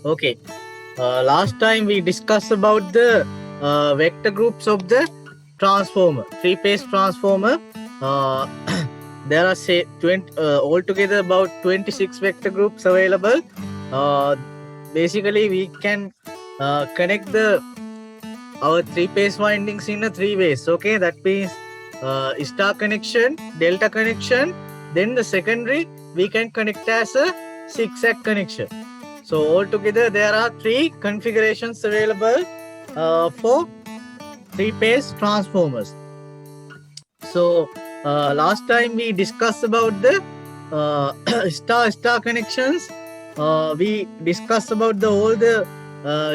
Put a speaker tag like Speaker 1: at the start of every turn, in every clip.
Speaker 1: Okay. Last time we discussed about the vector groups of the transformer, three-phase transformer. Uh, there are say 20 altogether about 26 vector groups available. Uh, Basically, we can connect the our three-phase windings in a three ways. Okay, that means star connection, delta connection. Then the secondary we can connect as a zigzag connection. So altogether there are three configurations available for three-phase transformers. So last time we discussed about the star connections. We discussed about all the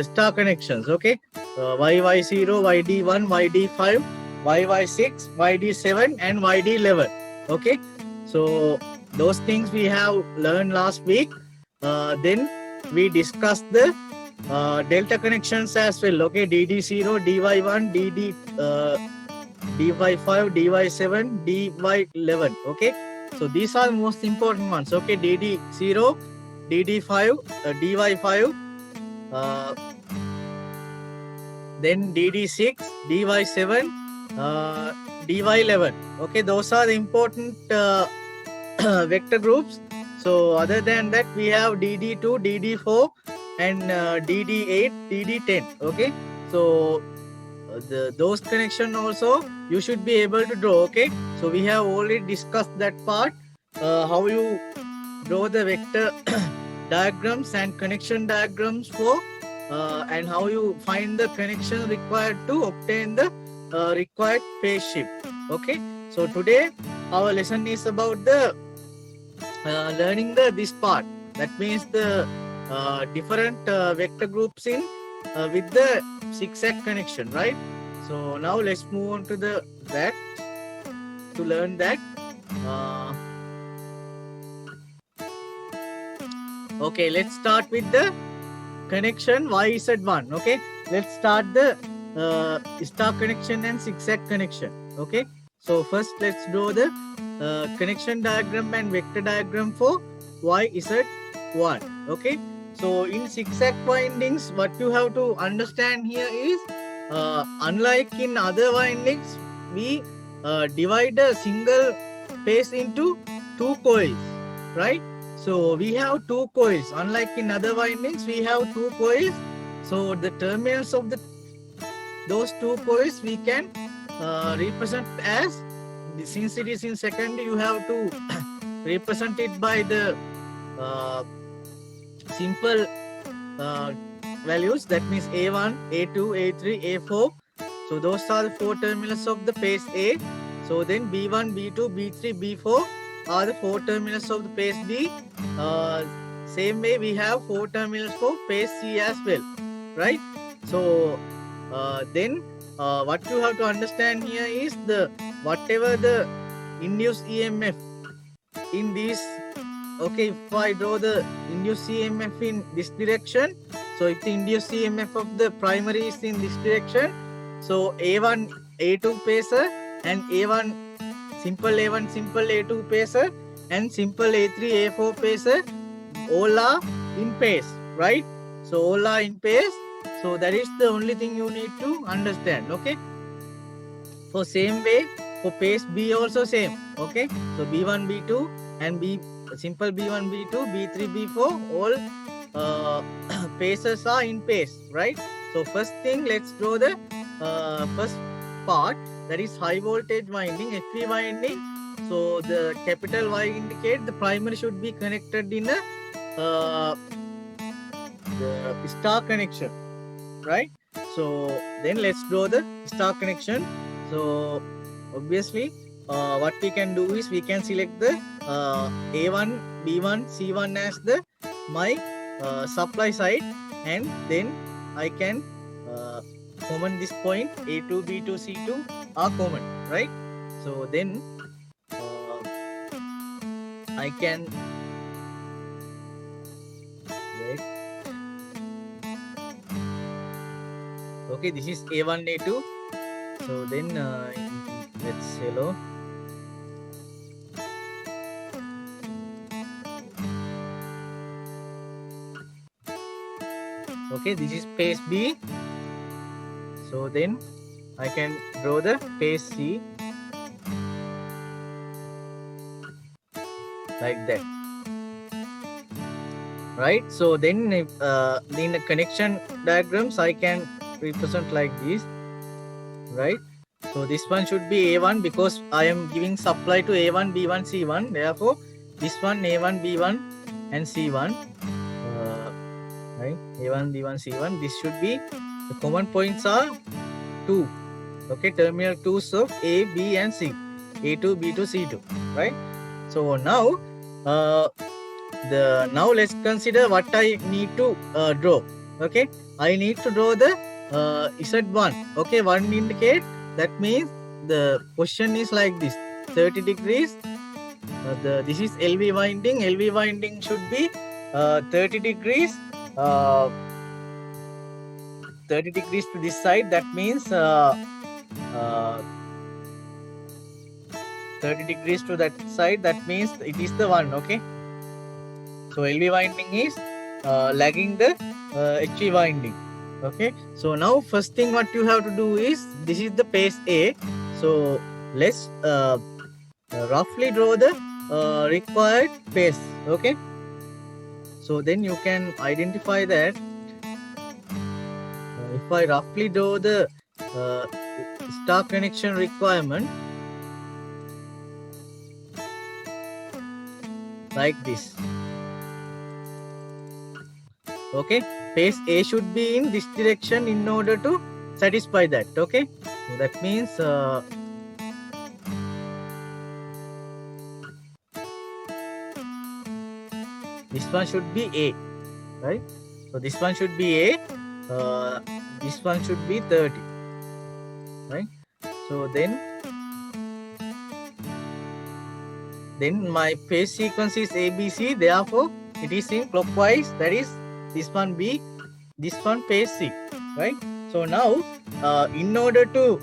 Speaker 1: star connections. Okay, YY0, YD1, YD5, YY6, YD7, and YD11. Okay, so those things we have learned last week. Then we discussed the delta connections as well. Okay, DD0, DY1, DY5, DY7, DY11. Okay, so these are the most important ones. Okay, DD0, DD5, DY5, uh, then DD6, DY7, DY11. Okay, those are the important vector groups. So other than that, we have DD2, DD4, and DD8, DD10. Okay, so those connection also you should be able to draw. Okay, so we have already discussed that part, how you draw the vector diagrams and connection diagrams for and how you find the connection required to obtain the required phase shift. Okay, so today our lesson is about the learning this part, that means the different vector groups in with the zigzag connection, right? So now let's move on to that to learn that. uh, okay, let's start with the connection YZ1. Okay, let's start the star connection and zigzag connection. Okay, so first let's draw the connection diagram and vector diagram for YZ1. Okay, so in zigzag windings, what you have to understand here is unlike in other windings, we divide a single phase into two coils, right? So we have two coils. Unlike in other windings, we have two coils. So the terminals of those two coils we can represent as, since it is in secondary, you have to represent it by the uh, simple uh, values. That means A1, A2, A3, A4. So those are the four terminals of the phase A. So then B1, B2, B3, B4 are the four terminals of the phase B. Same way we have four terminals for phase C as well, right? So then what you have to understand here is the whatever the induced EMF in these. Okay, if I draw the induced EMF in this direction, so if the induced EMF of the primary is in this direction, so A1, A2 phaser and A1, simple A1, simple A2 phaser and simple A3, A4 phaser, all are in phase, right? So all are in phase. So that is the only thing you need to understand. Okay, for same way for phase B also same. Okay, so B1, B2 and simple B1, B2, B3, B4, all phases are in phase, right? So first thing, let's draw the first part, that is high voltage winding, HV winding. So the capital Y indicate the primary should be connected in a the star connection, right? So then let's draw the star connection. So obviously what we can do is we can select the A1, B1, C1 as the my supply side, and then I can common this point. A2, B2, C2 are common, right? So then I can wait. Okay, this is A1, A2. So then let's hello. Okay, this is pace B. So then I can draw the pace C like that. Right, so then in the connection diagrams I can represent like this, right? So this one should be A1 because I am giving supply to A1, B1, C1. Therefore, this one A1, B1 and C1, right? A1, B1, C1. This should be, the common points are 2. Okay, terminal 2s of A, B and C. A2, B2, C2, right? So now, now let's consider what I need to draw. Okay, I need to draw the Z1. Okay, 1 indicate, that means the position is like this, 30 degrees. This is LV winding. LV winding should be 30 degrees. 30 degrees to this side. That means 30 degrees to that side. That means it is the one. Okay. So LV winding is lagging the HV winding. Okay, so now first thing what you have to do is, this is the pace A. So let's roughly draw the required pace. Okay, so then you can identify that if I roughly draw the star connection requirement like this. Okay, pace A should be in this direction in order to satisfy that. Okay, so that means this one should be A, right? So this one should be A, this one should be 30, right? So then my phase sequence is ABC, therefore it is in clockwise, that is this one B, this one phase C, right? So now in order to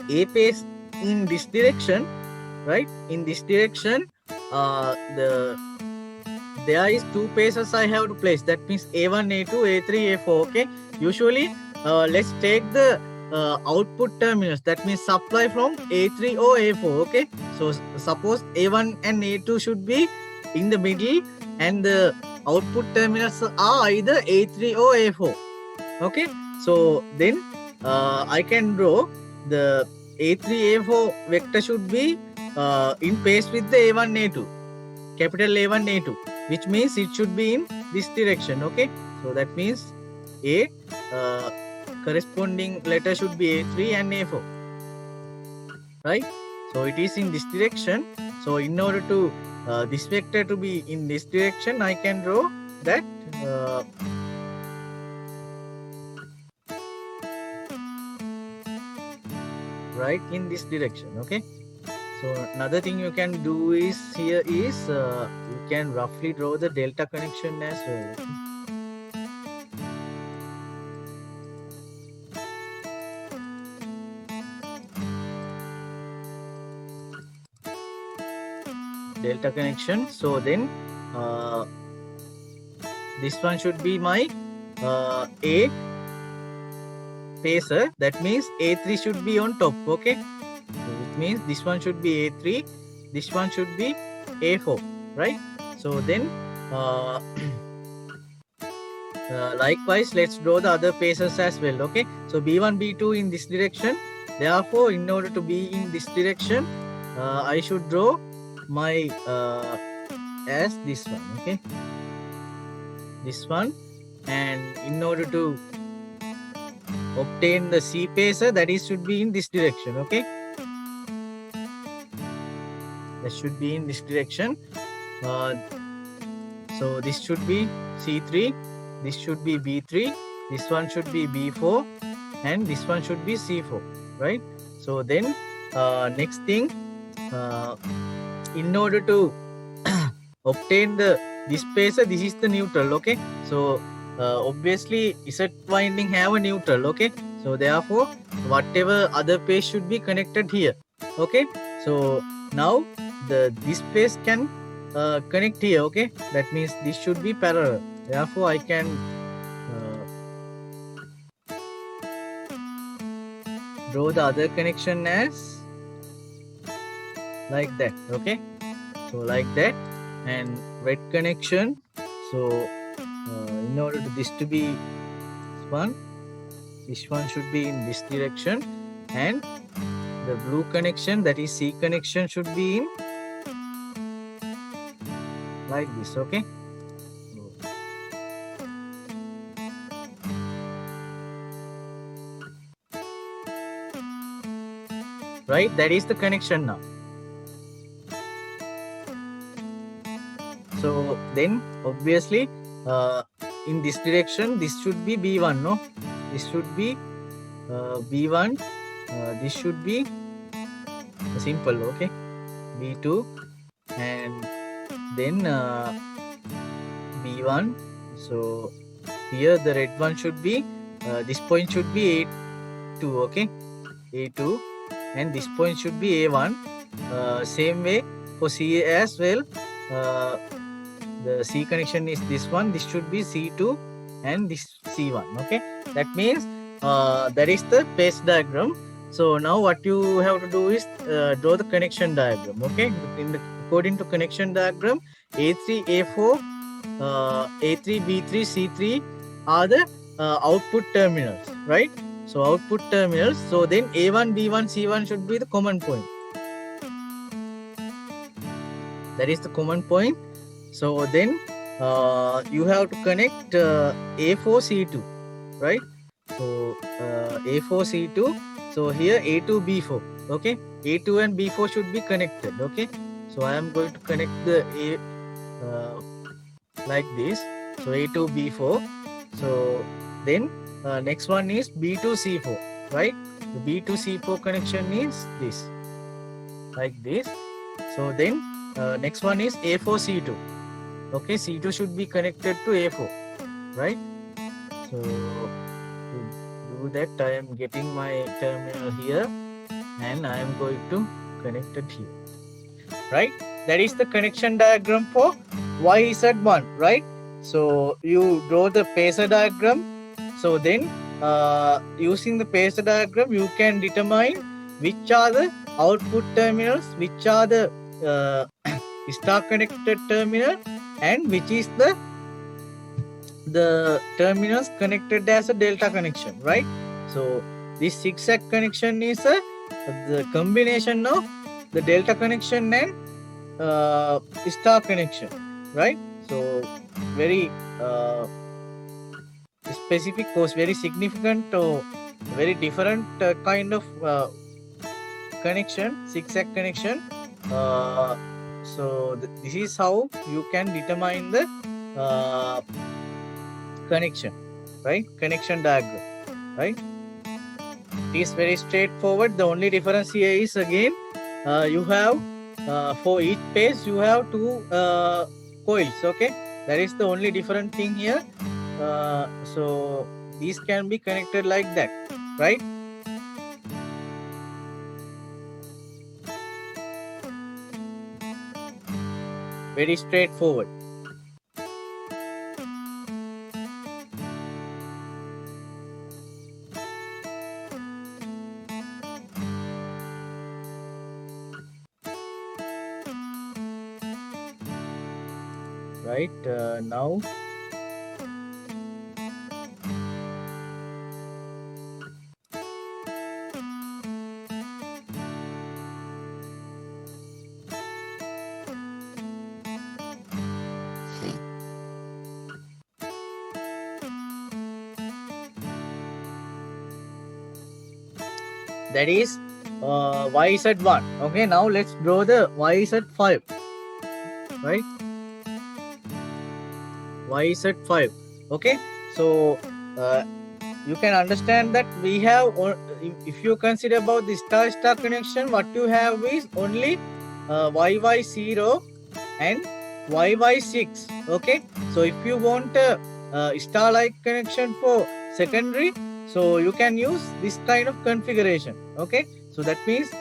Speaker 1: A pace in this direction, right? In this direction, there is 2 paces I have to place. That means A1, A2, A3, A4. Okay. Usually, let's take the output terminals. That means supply from A3 or A4. Okay. So suppose A1 and A2 should be in the middle, and the output terminals are either A3 or A4. Okay. So then I can draw the A3, A4 vector should be in pace with the A1, A2, capital A1, A2, which means it should be in this direction. Okay, so that means A corresponding letter should be A3 and A4, right? So it is in this direction. So in order to this vector to be in this direction, I can draw that right in this direction. Okay, so another thing you can do is here is you can roughly draw the delta connection as well. Delta connection. So then this one should be my A pacer. That means A3 should be on top. Okay, so it means this one should be A3, this one should be A4, right? So then likewise, let's draw the other pacers as well. Okay, so B1, B2 in this direction. Therefore, in order to be in this direction, I should draw my as this one. Okay, this one, and in order to obtain the C pacer, that is should be in this direction. Okay, that should be in this direction. So this should be C3, this should be B3, this one should be B4, and this one should be C4, right? So then next thing, in order to obtain this pacer, this is the neutral. Okay, so obviously Z winding have a neutral. Okay, so therefore whatever other pace should be connected here. Okay, so now this pace can connect here. Okay, that means this should be parallel. Therefore, I can draw the other connection as like that. Okay, so like that, and red connection. So in order to this to be this one should be in this direction, and the blue connection, that is C connection, should be in like this. Okay, right, that is the connection now. So then obviously in this direction this should be B1, no, this should be B1, this should be simple. Okay, B2, and then B1. So here the red one should be this point should be A2. Okay, A2, and this point should be A1. Same way for C as well. The C connection is this one, this should be C2, and this C1. Okay, that means that is the phase diagram. So now what you have to do is draw the connection diagram. Okay, according to connection diagram, A3, A4, A3, B3, C3 are the output terminals, right? So output terminals. So then A1, B1, C1 should be the common point. That is the common point. So then you have to connect A4, C2, right? So A4, C2. So here A2, B4. Okay, A2 and B4 should be connected. Okay, so I am going to connect the A like this. So A2, B4. So then next one is B2, C4, right? The B2, C4 connection is this, like this. So then next one is A4, C2. Okay, C2 should be connected to A4, right? So to do that, I am getting my terminal here, and I am going to connect it here, right? That is the connection diagram for YZ1, right? So you draw the phasor diagram. So then using the phasor diagram, you can determine which are the output terminals, which are the star connected terminal, and which is the terminals connected as a delta connection, right? So this zigzag connection is the combination of the delta connection and star connection, right? So very specific or very significant or very different kind of connection, zigzag connection. So this is how you can determine the connection, right? Connection diagram, right? It is very straightforward. The only difference here is again you have for each phase you have two coils. Okay, that is the only different thing here. So these can be connected like that, right? Very straightforward. Right, now that is YZ1. Okay, now let's draw the YZ5, right? YZ5. Okay, so you can understand that we have, if you consider about the star-star connection, what you have is only YY0 and YY6. Okay, so if you want a star-like connection for secondary, so you can use this kind of configuration. Okay, so that means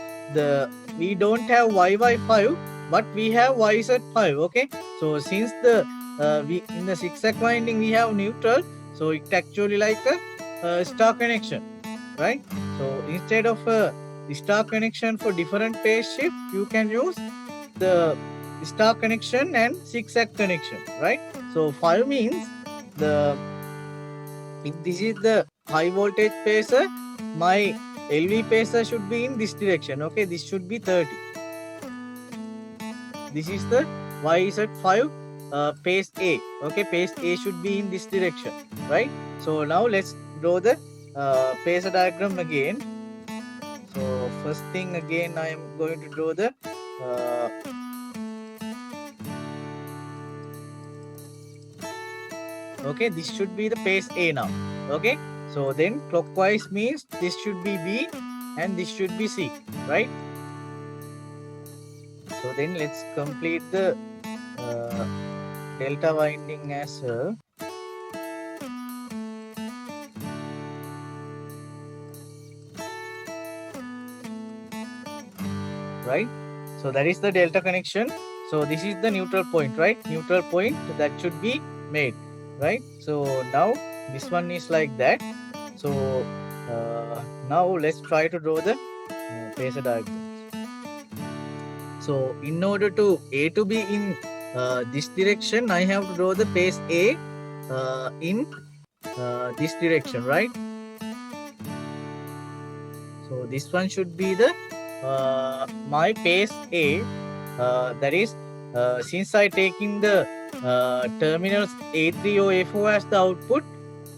Speaker 1: we don't have YY5, but we have YZ5. Okay, so since the we in the zigzag winding we have neutral, so it actually like a star connection, right? So instead of a star connection for different phase shift, you can use the star connection and zigzag connection, right? So 5 means the if this is the high voltage phaser, my LV phaser should be in this direction. Okay, this should be 30. This is the YZ5 phase A. Okay, phase A should be in this direction, right? So now let's draw the phasor diagram again. So first thing again, I am going to draw the okay, this should be the phase A now. Okay, so then clockwise means this should be B and this should be C, right? So then let's complete the delta winding as well. Right, so that is the delta connection. So this is the neutral point, right? Neutral point that should be made, right? So now this one is like that. So now let's try to draw the phasor diagrams. So in order to A to be in this direction, I have to draw the phase A in this direction, right? So this one should be the my phase A, that is since I taking the terminals A3 or A4 as the output,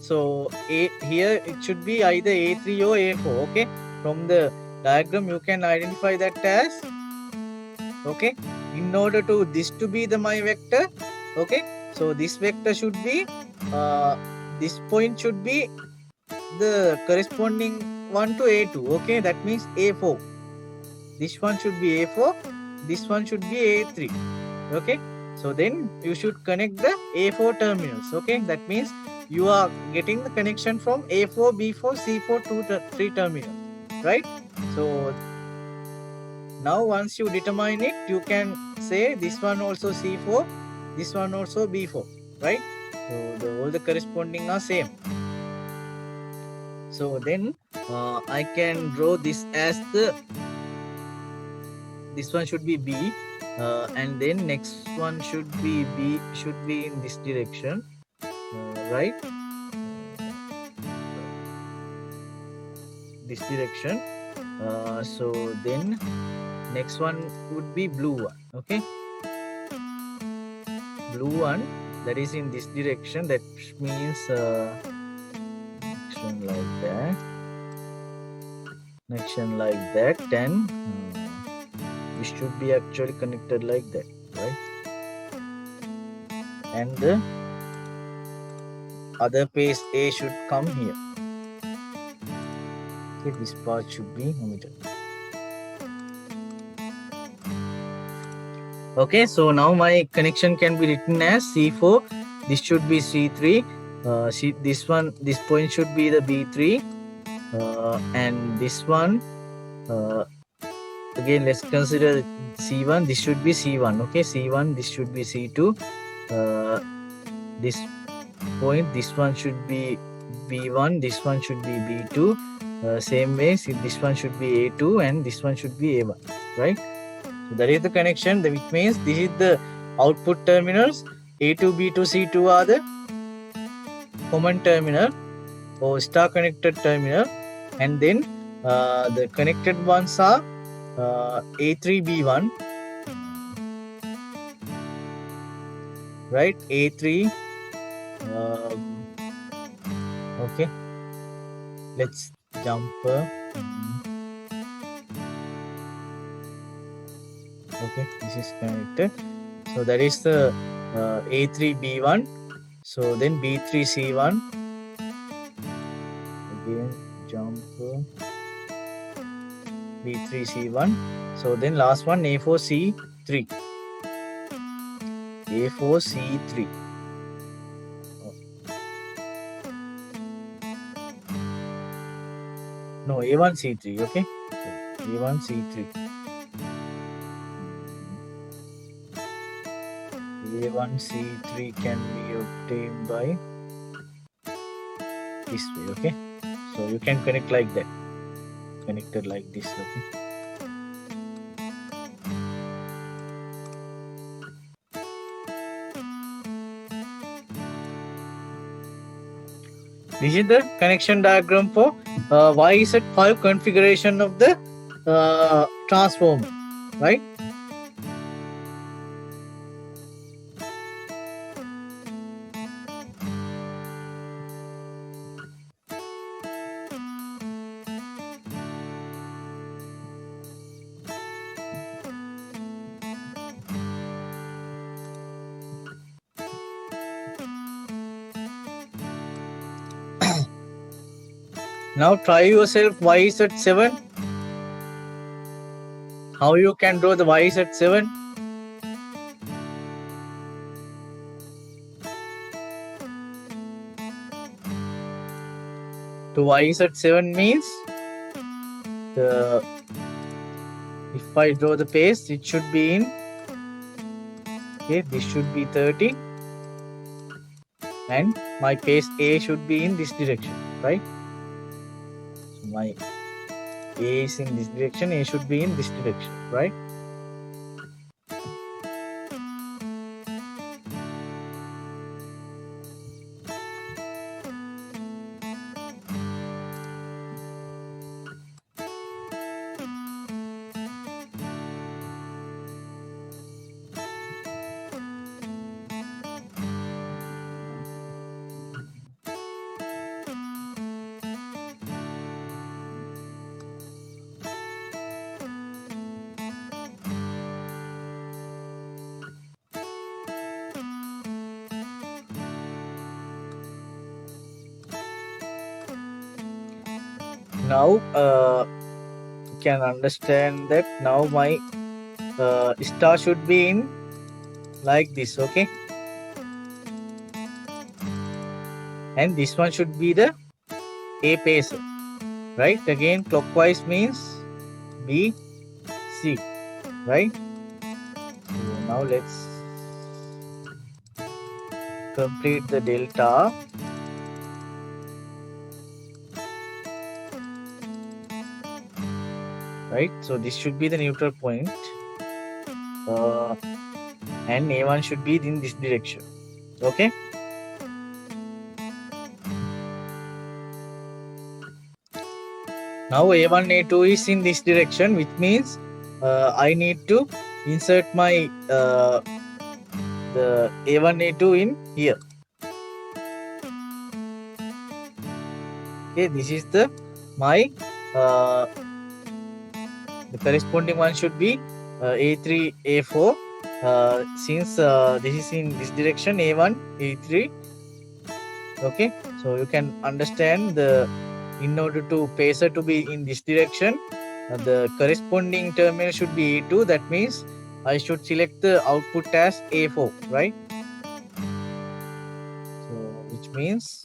Speaker 1: so here it should be either A3 or A4. Okay, from the diagram you can identify that as, okay, in order to this to be the my vector. Okay, so this vector should be this point should be the corresponding one to A2. Okay, that means A4. This one should be A4, this one should be A3. Okay, so then you should connect the A4 terminals. Okay, that means you are getting the connection from A4, B4, C4, 2, 3 terminals, right? So now once you determine it, you can say this one also C4, this one also B4, right? So all the corresponding are same. So then I can draw this as the, this one should be B, and then next one should be B, should be in this direction, right? This direction. So then next one would be blue one. Okay, blue one that is in this direction. That means connection like that, connection like that, and this should be actually connected like that, right? And the other phase A should come here. Okay, this part should be omitted. Okay, so now my connection can be written as C4. This should be C3. This one, this point should be the B3, and this one. Again, let's consider C1. This should be C1. Okay, C1. This should be C2. This point, this one should be B1. This one should be B2. Same way, this one should be A2 and this one should be A1. Right. So that is the connection. Which means this is the output terminals. A2, B2, C2 are the common terminal or star connected terminal, and then the connected ones are A3, B1, right? A3. Okay, let's jump. Okay, this is connected. So that is the A3, B1. So then B3, C1. Again, jump. B3, C1. So then last one A4, C3. A4, C3. No, A1, C3. Okay. So A1, C3. A1 C3 can be obtained by this way. Okay, so you can connect like that, connected like this. Okay, this is the connection diagram for YZ5 configuration of the transformer, right? Now try yourself YZ7. How you can draw the YZ7? To YZ7 means if I draw the pace, it should be in, okay, this should be 30 and my pace A should be in this direction, right? So my A is in this direction, A should be in this direction, right? Now you can understand that now my star should be in like this, okay? And this one should be the A pacer, right? Again, clockwise means B, C, right? So now let's complete the delta. Right, so this should be the neutral point, and A1 should be in this direction. Okay. Now A1, A2 is in this direction, which means I need to insert my the A1, A2 in here. Okay, this is the my the corresponding one should be A3, A4. Since this is in this direction, A1, A3. Okay, so you can understand the in order to pacer to be in this direction, the corresponding terminal should be A2. That means I should select the output as A4, right? So which means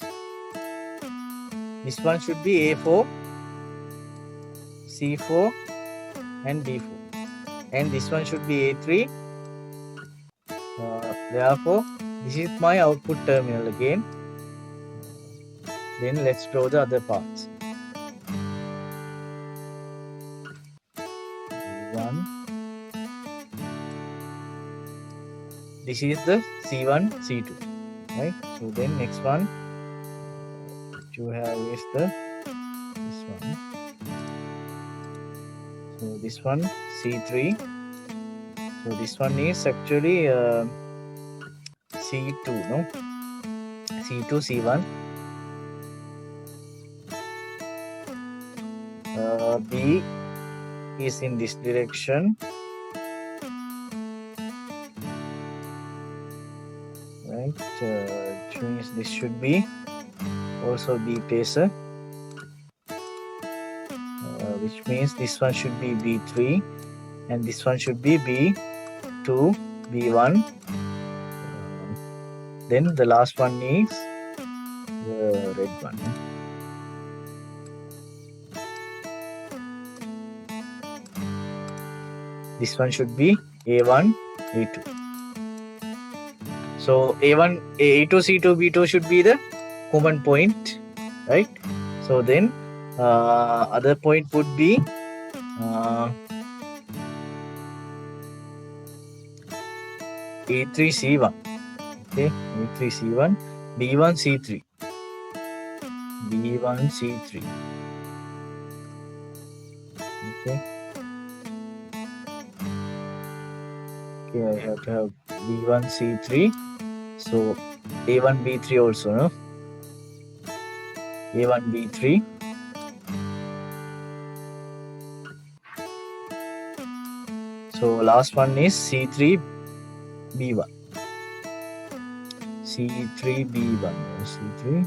Speaker 1: this one should be A4, C4 and D4, and this one should be A3. Therefore this is my output terminal again. Then let's draw the other parts. One. This is the C1, C2, right? So then next one which you have is this one. So this one C3. So this one is actually C2, no? C2, C1. B is in this direction, right? Which means this should be also B pacer, which means this one should be B3 and this one should be B2, B1. Then the last one is the red one. This one should be A1, A2. So A1, A2, C2, B2 should be the common point, right? So then other point would be A3, C1. Okay, A3, C1, B1, C3. B1, C3. Okay. Okay, I have to have B1, C3. So A1, B3 also, no? A1, B3. So last one is C3, B1. C3, B1. C3.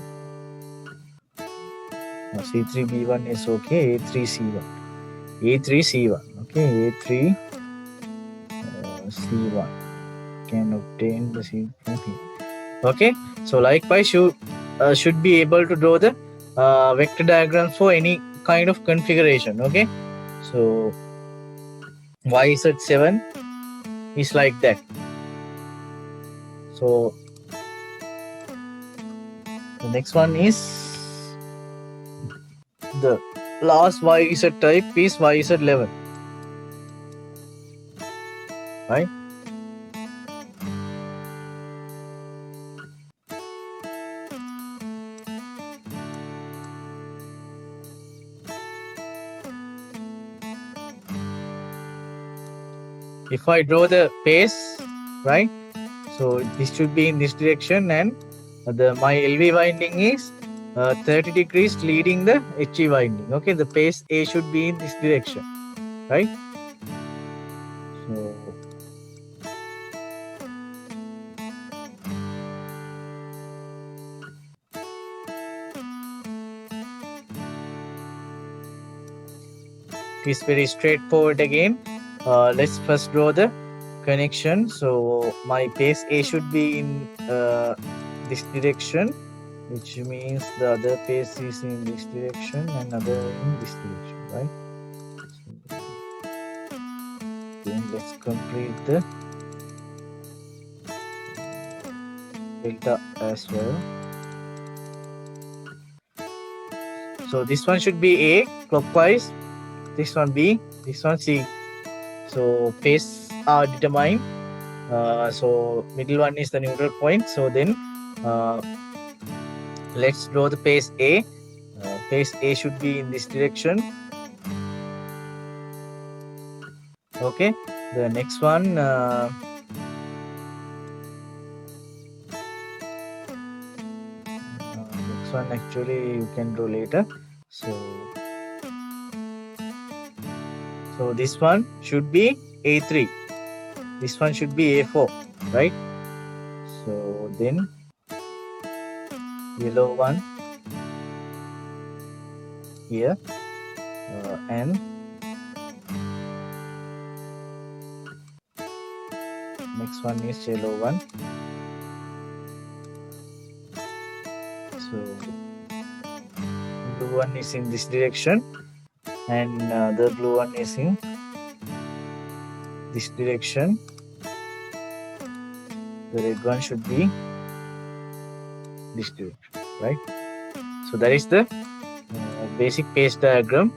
Speaker 1: C3, B1 is okay. A3, C1. A3, C1. Okay, A3, C1. Can obtain the C from here. Okay, so likewise you should be able to draw the vector diagrams for any kind of configuration. Okay, so YZ7 is like that. So the next one is the last YZ type is YZ11, right? If I draw the pace, right? So this should be in this direction, and my LV winding is 30 degrees leading the HV winding. Okay, the pace A should be in this direction, right? So it is very straightforward again. Let's first draw the connection. So my pace A should be in this direction, which means the other pace is in this direction and other in this direction, right? So then let's complete the delta as well. So this one should be A clockwise, this one B, this one C. So pace are determined. So middle one is the neutral point. So then let's draw the pace A. Pace A should be in this direction. Okay, the next one next one actually you can draw later. So this one should be A3. This one should be A4, right? So then yellow one here and next one is yellow one. So blue one is in this direction and the blue one is in this direction. The red one should be this direction, right? So that is the basic pace diagram.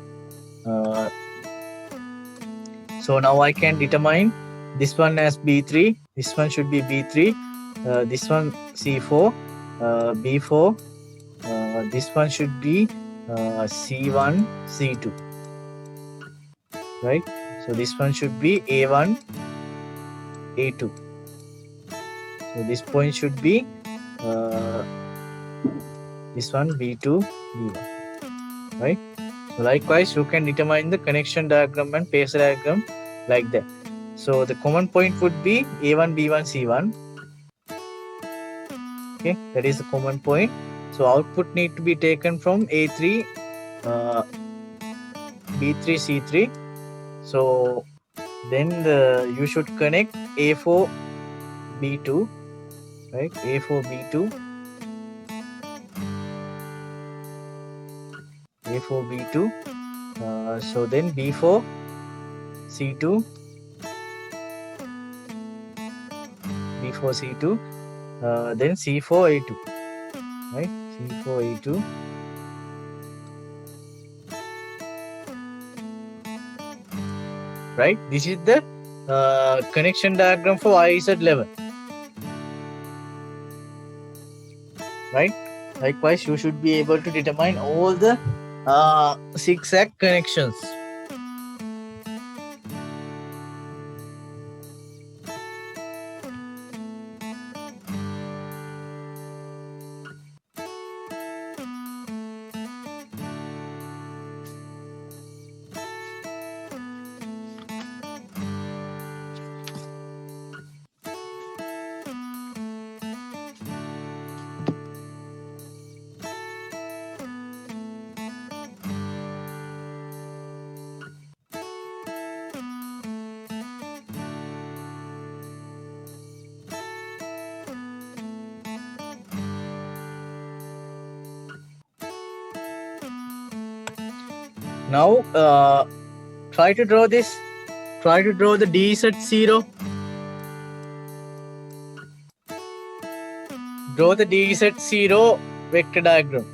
Speaker 1: So now I can determine this one as B3, this one should be B3, this one C4, B4, this one should be C1, C2, right? So this one should be A1, A2. So this point should be this one B2, B1, right? So likewise, you can determine the connection diagram and phase diagram like that. So the common point would be A1, B1, C1. Okay, that is the common point. So output need to be taken from A3, B3, C3. So then you should connect A4, B2, right? A4, B2, A4, B2. So then B4, C2, B4, C2. then C4 A2, right? C4 A2. Right, this is the connection diagram for YZ11. Right, likewise you should be able to determine all the zigzag connections. Now try to draw this. Try to draw the DZ0. Draw the DZ0 vector diagram.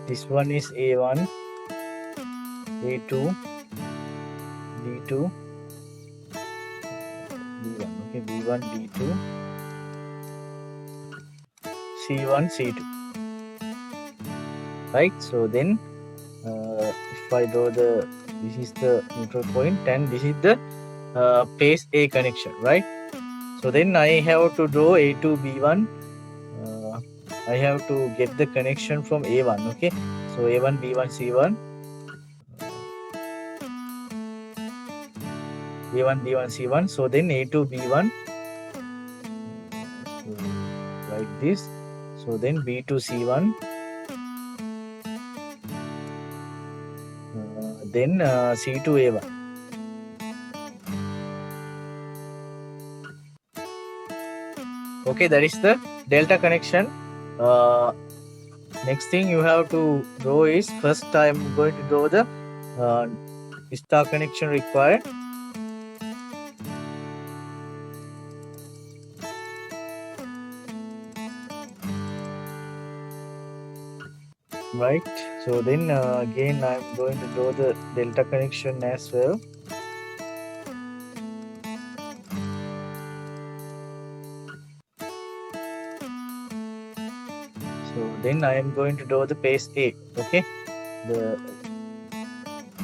Speaker 1: This one is A1, A2, B2, B1. Okay, B1, B2, C1, C2. Right. So then, if I draw this is the neutral point, and this is the phase A connection. Right. So then I have to draw A2, B1. I have to get the connection from A1. Okay, so A1, B1, C1, A1, B1, C1. So then A2, B1. So like this. So then B2, C1. Then C2, A1. Okay, that is the delta connection. Next thing you have to draw is, first I am going to draw the star connection required. Right, so then again I am going to draw the delta connection as well. So then I am going to draw the phase A. Okay,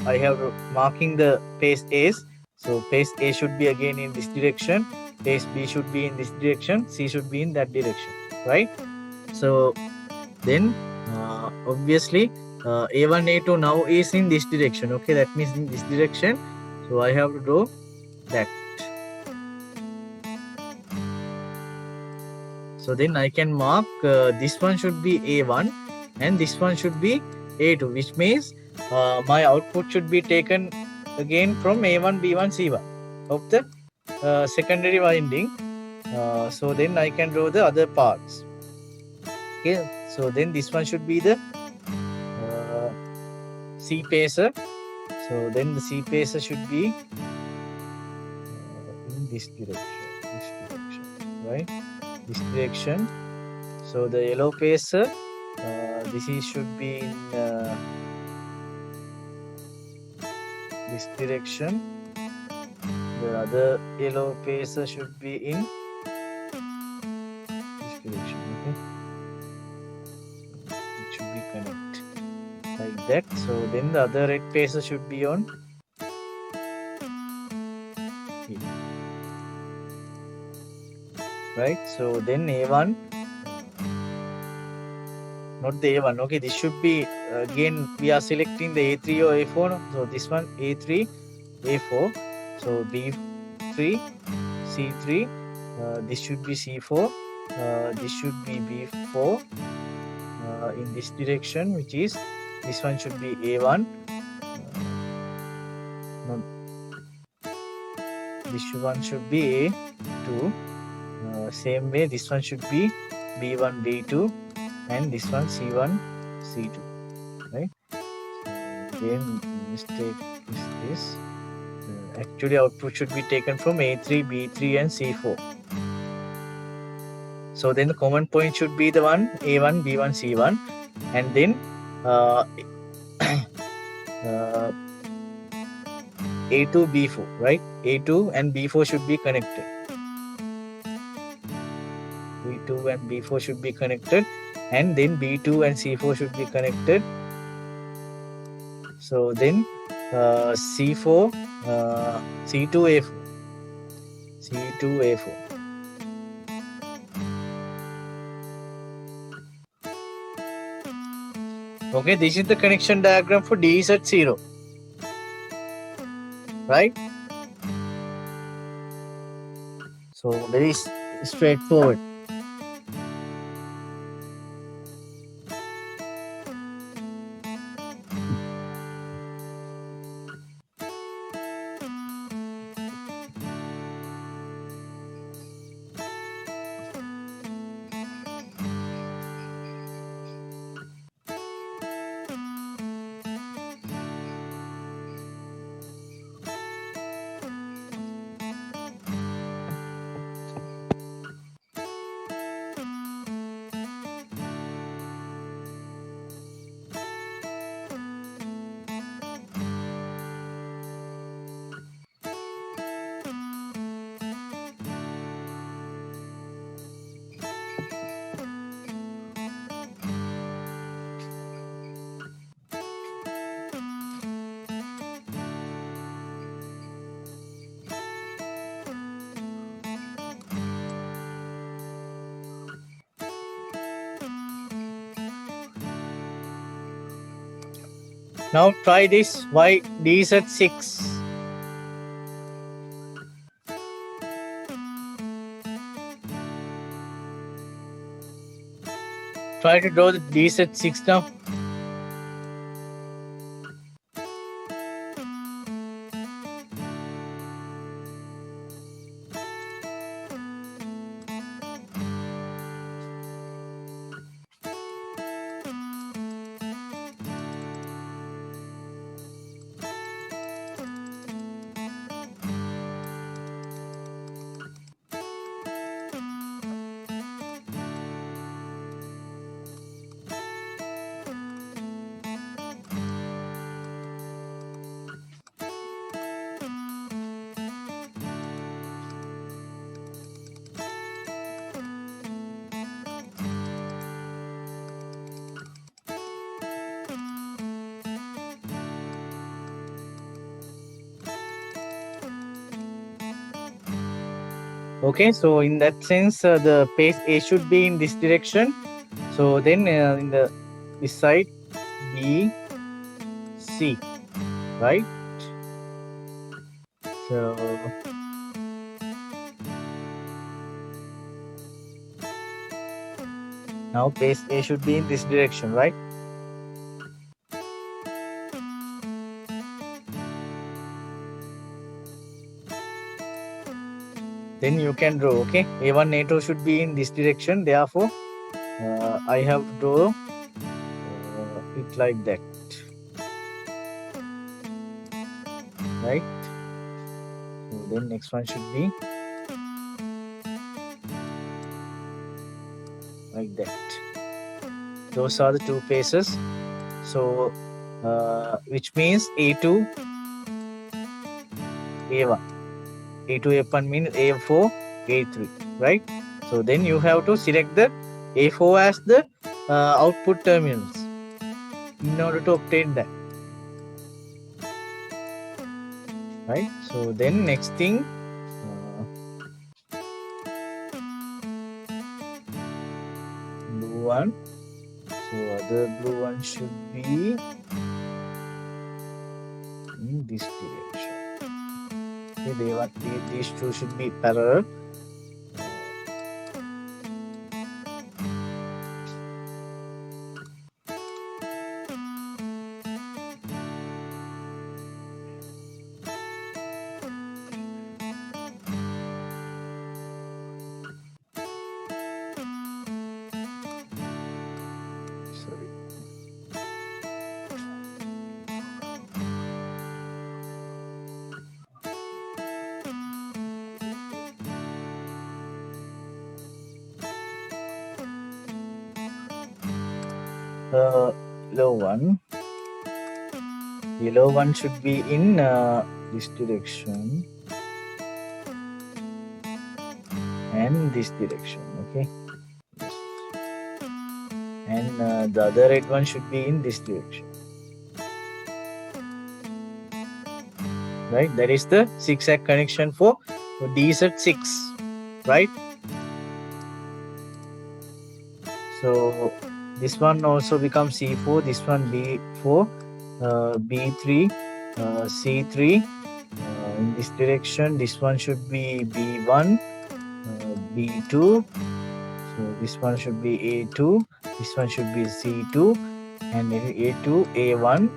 Speaker 1: I have marking the phase A's. So phase A should be again in this direction, phase B should be in this direction, C should be in that direction. Right, so then obviously A1, A2 now is in this direction. Okay, that means in this direction. So I have to draw that. So then I can mark this one should be A1 and this one should be A2, which means my output should be taken again from A1, B1, C1 of the secondary winding. So then I can draw the other parts. Okay, so then this one should be the C pacer. So then the C pacer should be in this direction, right? This direction. So the yellow pacer, should be in this direction. The other yellow pacer should be in this direction. Okay, it should be connect like that. So then the other red pacer should be on here. right? So then A1, not the A1, okay, this should be, again, we are selecting the A3 or A4, no? So this one, A3, A4, so B3, C3, this should be C4, this should be B4, in this direction, which is, this one should be A1, no, this one should be A2, same way this one should be B1, B2, and this one C1, C2, right? So again, mistake is this. Actually, output should be taken from A3, B3, and C4. So then the common point should be the one A1, B1, C1, and then A2, B4, right? A2 and B4 should be connected. B2 and B4 should be connected, and then B2 and C4 should be connected. So then C4, C2, A4, C2, A4. Okay, this is the connection diagram for DZ0, right? So very straightforward. Now try this DZ6. Try to draw the DZ6 now. Okay, so in that sense, the pace A should be in this direction. So then in this side, B, C, right? So now pace A should be in this direction, right? Then you can draw, okay? A1, A2 should be in this direction. Therefore, I have to draw it like that, right? So then next one should be like that. Those are the two paces. So which means A2, A1. A2, A1 means A4, A3, right? So then you have to select the A4 as the output terminals in order to obtain that, right? So then next thing, one. So other blue one should be in this direction. Okay, these two should be parallel. Sorry. Yellow one should be in this direction and this direction. Okay, yes. And the other red one should be in this direction. Right, that is the zigzag connection for DZ6, right? So this one also becomes C4, this one B4, B3, C3 in this direction. This one should be B1, B2, so this one should be A2, this one should be C2, and A2, A1,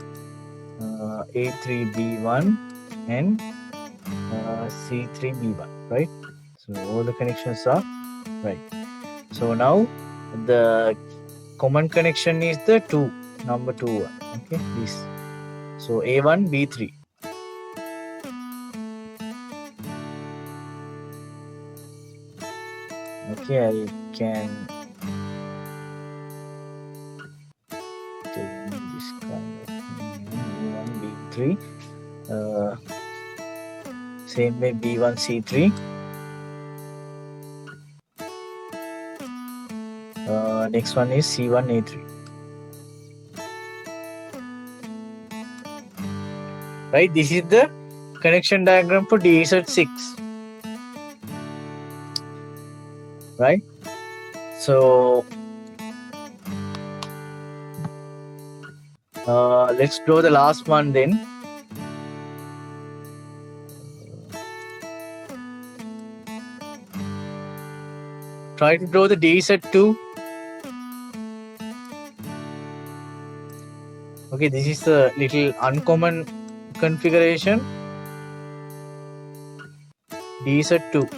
Speaker 1: A3, B1, and C3, B1, right? So all the connections are right. So now the common connection is the number 2 one. Okay, this. So A1, B3. Okay, I can take this kind of A1, B3. Same way B1, C3. Next one is C1, A3. Right, this is the connection diagram for DZ6. Right, so let's draw the last one then. Try to draw the DZ2. Okay, this is a little uncommon configuration. DZ2.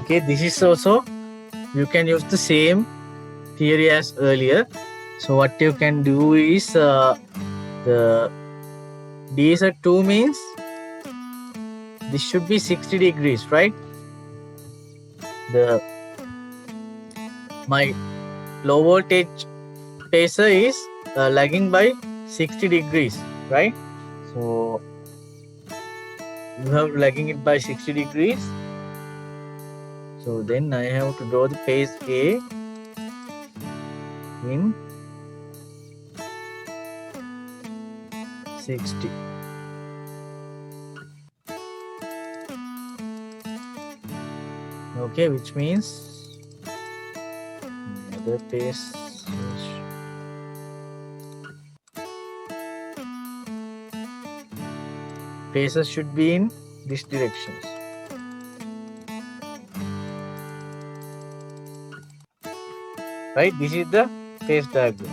Speaker 1: Okay, this is also, you can use the same theory as earlier. So what you can do is the DZ2 means this should be 60 degrees, right? My low voltage pacer is lagging by 60 degrees, right? So you have lagging it by 60 degrees. So then I have to draw the phase A in 60. Okay, which means another phase phases should be in these directions. Right, this is the phase diagram.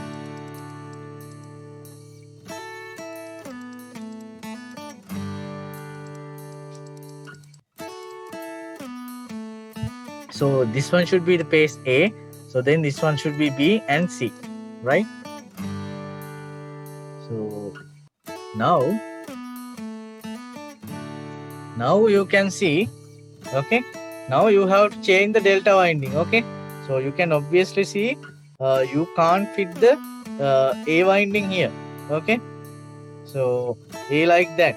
Speaker 1: So this one should be the phase A. So then this one should be B and C, right? So now you can see, okay, now you have to change the delta winding. Okay, so you can obviously see you can't fit the A winding here. Okay, so A like that.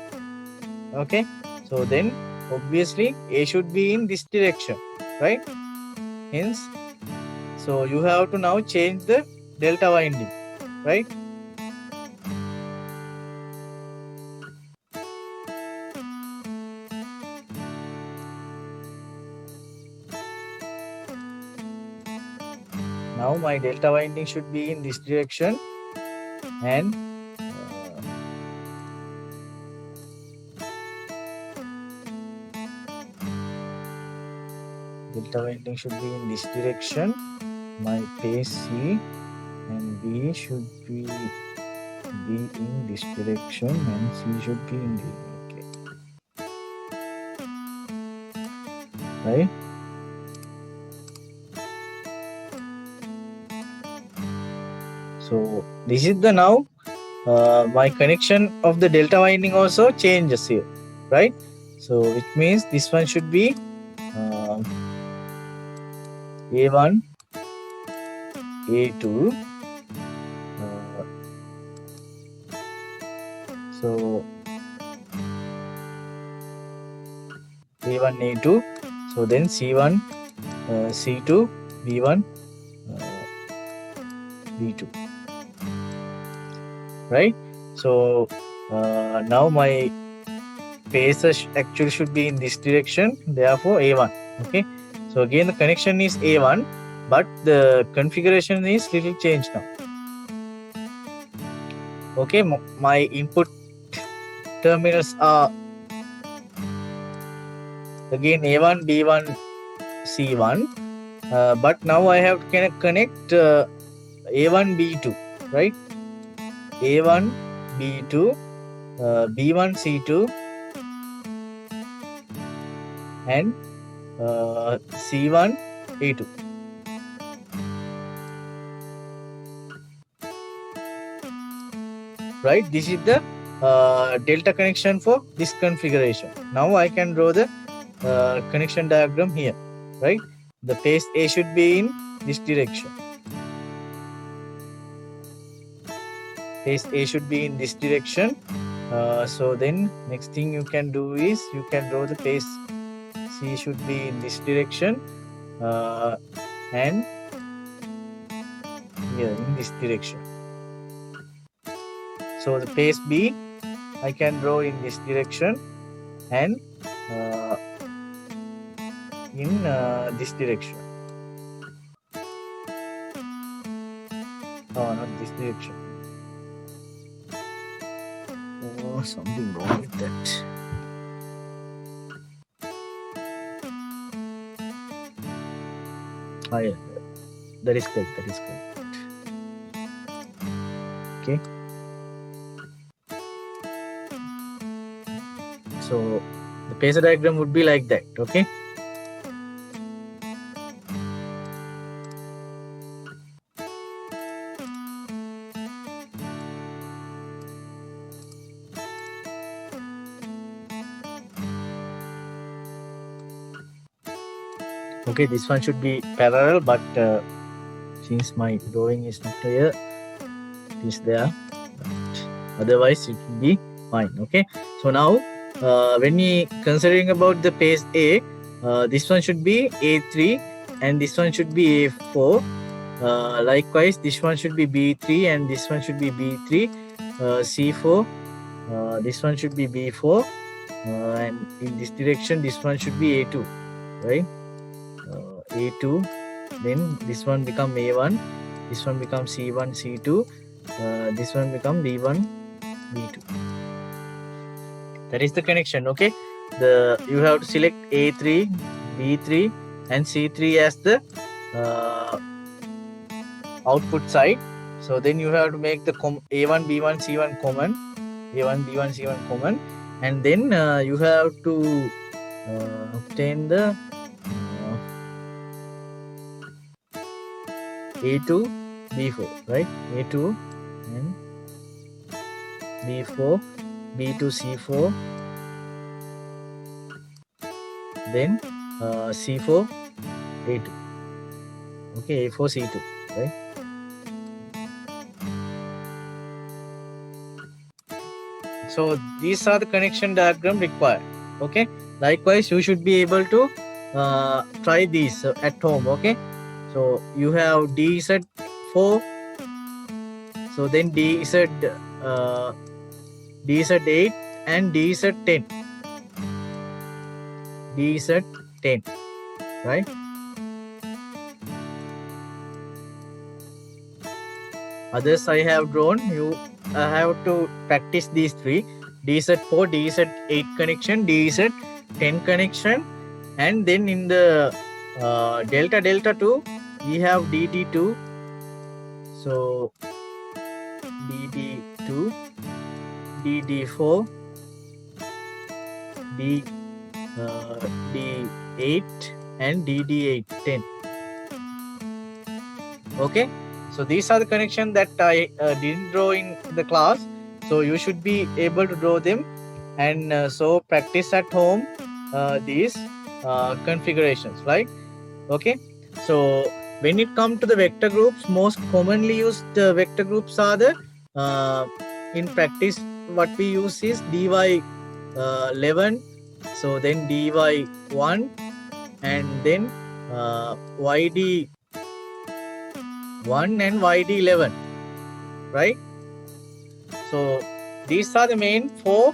Speaker 1: Okay, so then obviously A should be in this direction, right? Hence, so you have to now change the delta winding, right? my delta winding should be in this direction, and delta winding should be in this direction. My phase C and B should be in this direction, and C should be in the right. So this is the now my connection of the delta winding also changes here, right? So it means this one should be A1, A2. So A1, A2. So then C1, C2, B1, B2. Right? So now my phase actually should be in this direction, therefore A1. Okay. So again the connection is A1, but the configuration is little changed now. Okay, my input terminals are again A1, B1, C1, but now I have to connect A1, B2, right? A1, B2, B1, C2, and C1, A2. Right, this is the delta connection for this configuration. Now I can draw the connection diagram here, right? The phase A should be in this direction. Phase A should be in this direction. So then next thing you can do is you can draw the phase C should be in this direction, and here in this direction. So the phase B I can draw in this direction, and in this direction. Oh, not this direction. Oh, something wrong with that. Oh, yeah. That is correct. That is correct. Okay. So the phasor diagram would be like that. Okay. Okay, this one should be parallel, but since my drawing is not clear, it is there. But otherwise, it will be fine. Okay. So now, when we considering about the phase A, this one should be A3, and this one should be A4. Likewise, this one should be B3, and this one should be B3. C4. This one should be B4, and in this direction, this one should be A2, right? A2, then this one become A1, this one becomes C1, C2, this one become B1, B2. That is the connection. Okay, you have to select A3, B3, and C3 as the output side. So then you have to make the A1, B1, C1 common, A1, B1, C1 common, and then you have to obtain the A2, B4, right? A2 and B4, B2, C4, then C4, A2. Okay, A4, C2, right? So these are the connection diagram required. Okay. Likewise, you should be able to try these at home. Okay. So you have DZ4, so then DZ8 and DZ10. DZ10, right? Others I have drawn. You have to practice these three: DZ4, DZ8 connection, DZ10 connection, and then in the delta 2 we have DD2. So DD2, DD4, D8 and DD810. Okay, so these are the connections that I didn't draw in the class, so you should be able to draw them, and so practice at home these configurations, right? Okay, so when it comes to the vector groups, most commonly used vector groups are the in practice what we use is dy11, so then dy1, and then yd1 and yd11, right? So these are the main four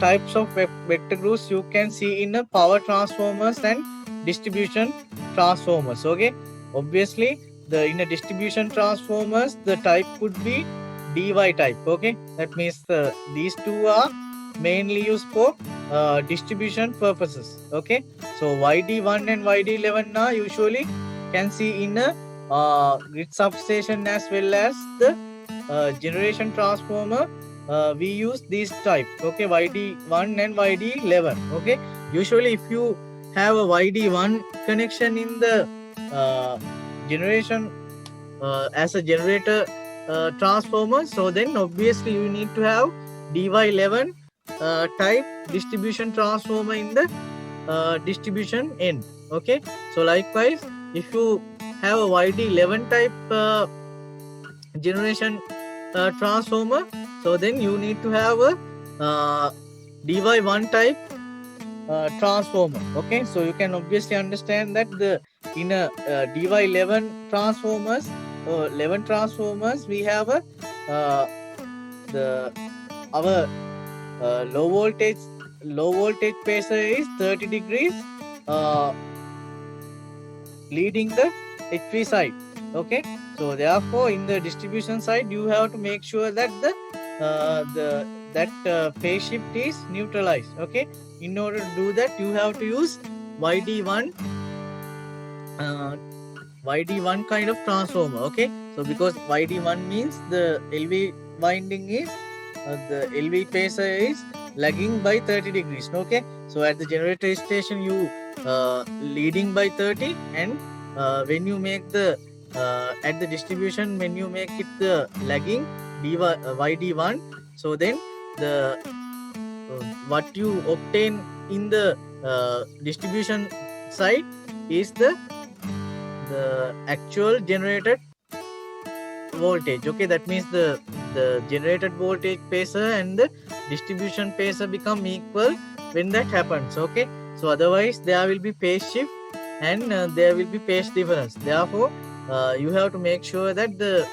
Speaker 1: types of vector groups you can see in the power transformers and distribution transformers. Okay, obviously in a distribution transformers the type could be dy type. Okay, that means these two are mainly used for distribution purposes. Okay, so yd1 and yd11 are usually can see in a grid substation as well as the generation transformer. We use these type. Okay, yd1 and yd11. Okay, usually if you have a yd1 connection in the generation as a generator transformer, so then obviously you need to have dy11 type distribution transformer in the distribution end. Okay, so likewise if you have a yd11 type generation transformer, so then you need to have a dy1 type transformer. Okay, so you can obviously understand that the in a dy11 transformers 11 transformers we have a our low voltage pacer is 30 degrees leading the HV side. Okay, so therefore in the distribution side you have to make sure that phase shift is neutralized. Okay, in order to do that you have to use yd1 kind of transformer. Okay, so because yd1 means the LV winding is the LV pacer is lagging by 30 degrees. Okay, so at the generator station you leading by 30, and when you make the at the distribution when you make it the lagging yd1, so then the what you obtain in the distribution side is the actual generated voltage. Okay, that means the generated voltage pacer and the distribution pacer become equal when that happens. Okay, so otherwise there will be phase shift and there will be phase difference. Therefore you have to make sure that the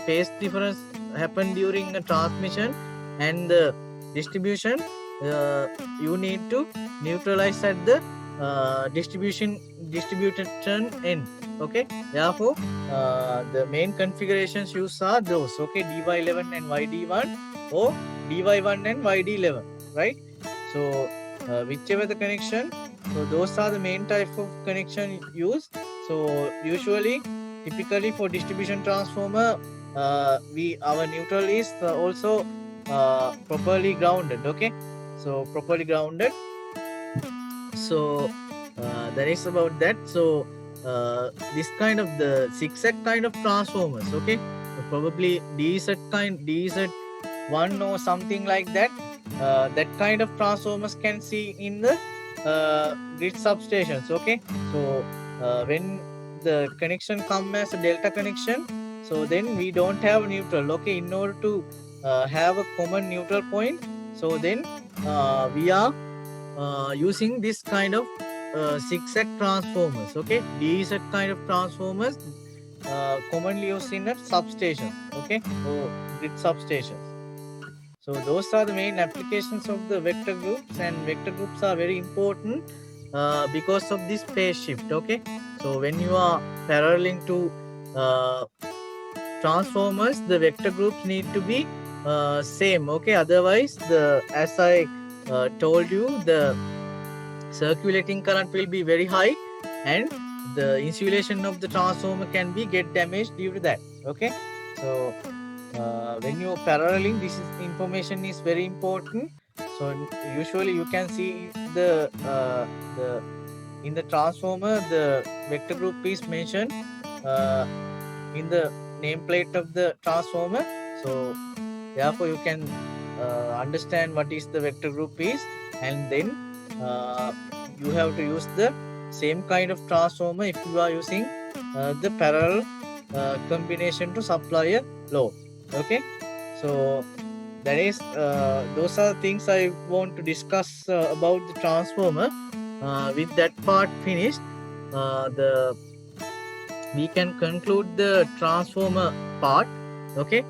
Speaker 1: phase difference happen during the transmission and the distribution you need to neutralize at the distribution end. Okay, therefore the main configurations used are those. Okay, dy11 and yd1 or dy1 and yd11, right? So whichever the connection, so those are the main type of connection used. So usually typically for distribution transformer our neutral is also properly grounded. Okay, so properly grounded. So that is about that. So this kind of the zigzag kind of transformers. Okay, so probably DZ1 or something like that. That kind of transformers can see in the grid substations. Okay, so when the connection come as a delta connection, so then we don't have neutral. Okay, in order to have a common neutral point, so then we are using this kind of zigzag transformers. Okay, these are kind of transformers commonly used in a substation. Okay, or grid substations. So those are the main applications of the vector groups, and vector groups are very important because of this phase shift. Okay, so when you are paralleling to transformers, the vector groups need to be same. Okay, otherwise as I told you, the circulating current will be very high and the insulation of the transformer can be get damaged due to that. Okay, so when you paralleling, this information is very important. So usually you can see the in the transformer the vector group is mentioned in the nameplate of the transformer. So therefore you can understand what is the vector group is, and then you have to use the same kind of transformer if you are using the parallel combination to supply a load. Okay, so that is those are things I want to discuss about the transformer. With that part finished, we can conclude the transformer part. Okay,